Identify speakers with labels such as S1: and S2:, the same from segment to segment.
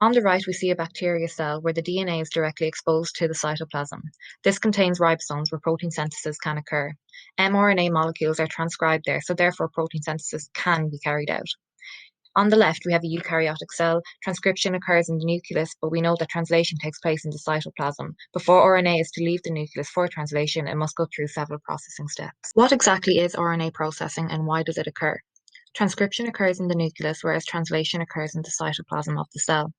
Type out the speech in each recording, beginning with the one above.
S1: On the right, we see a bacteria cell where the DNA is directly exposed to the cytoplasm. This contains ribosomes where protein synthesis can occur. mRNA molecules are transcribed there, so therefore protein synthesis can be carried out. On the left, we have a eukaryotic cell. Transcription occurs in the nucleus, but we know that translation takes place in the cytoplasm. Before RNA is to leave the nucleus for translation, it must go through several processing steps. What exactly is RNA processing and why does it occur? Transcription occurs in the nucleus, whereas translation occurs in the cytoplasm of the cell.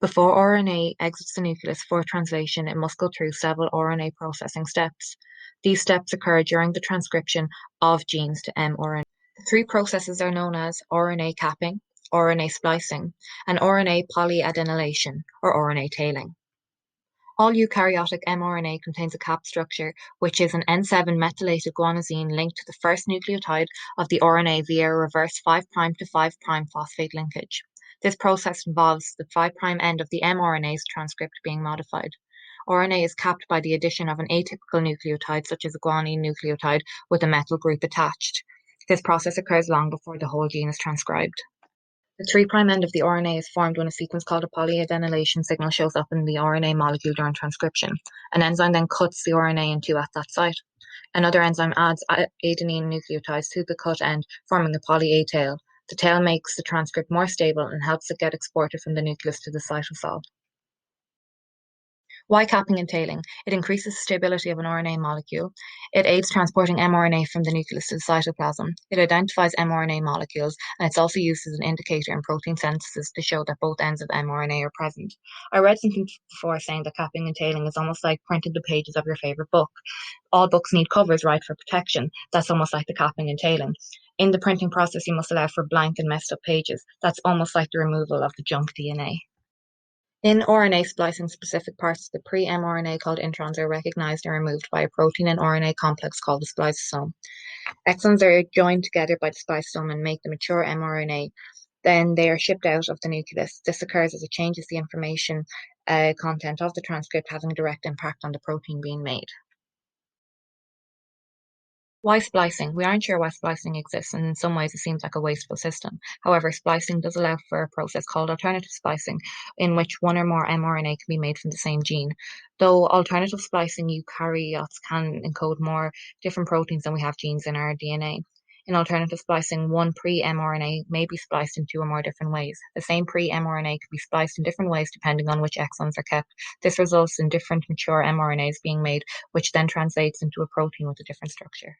S1: Before RNA exits the nucleus for translation, it must go through several RNA processing steps. These steps occur during the transcription of genes to mRNA. The three processes are known as RNA capping, RNA splicing, and RNA polyadenylation, or RNA tailing. All eukaryotic mRNA contains a cap structure, which is an N7 methylated guanosine linked to the first nucleotide of the RNA via a reverse 5' to 5' phosphate linkage. This process involves the 5' end of the mRNA's transcript being modified. RNA is capped by the addition of an atypical nucleotide, such as a guanine nucleotide, with a methyl group attached. This process occurs long before the whole gene is transcribed. The 3' end of the RNA is formed when a sequence called a polyadenylation signal shows up in the RNA molecule during transcription. An enzyme then cuts the RNA in two at that site. Another enzyme adds adenine nucleotides to the cut end, forming a poly-A tail. The tail makes the transcript more stable and helps it get exported from the nucleus to the cytosol. Why capping and tailing? It increases the stability of an RNA molecule. It aids transporting mRNA from the nucleus to the cytoplasm. It identifies mRNA molecules, and it's also used as an indicator in protein synthesis to show that both ends of mRNA are present. I read something before saying that capping and tailing is almost like printing the pages of your favorite book. All books need covers, right, for protection. That's almost like the capping and tailing. In the printing process, you must allow for blank and messed up pages. That's almost like the removal of the junk DNA. In RNA splicing, specific parts of the pre-mRNA called introns are recognized and removed by a protein and RNA complex called the spliceosome. Exons are joined together by the spliceosome and make the mature mRNA. Then they are shipped out of the nucleus. This occurs as it changes the information content of the transcript, having a direct impact on the protein being made. Why splicing? We aren't sure why splicing exists, and in some ways it seems like a wasteful system. However, splicing does allow for a process called alternative splicing, in which one or more mRNA can be made from the same gene. Though alternative splicing eukaryotes can encode more different proteins than we have genes in our DNA. In alternative splicing, one pre-mRNA may be spliced in two or more different ways. The same pre-mRNA can be spliced in different ways depending on which exons are kept. This results in different mature mRNAs being made, which then translates into a protein with a different structure.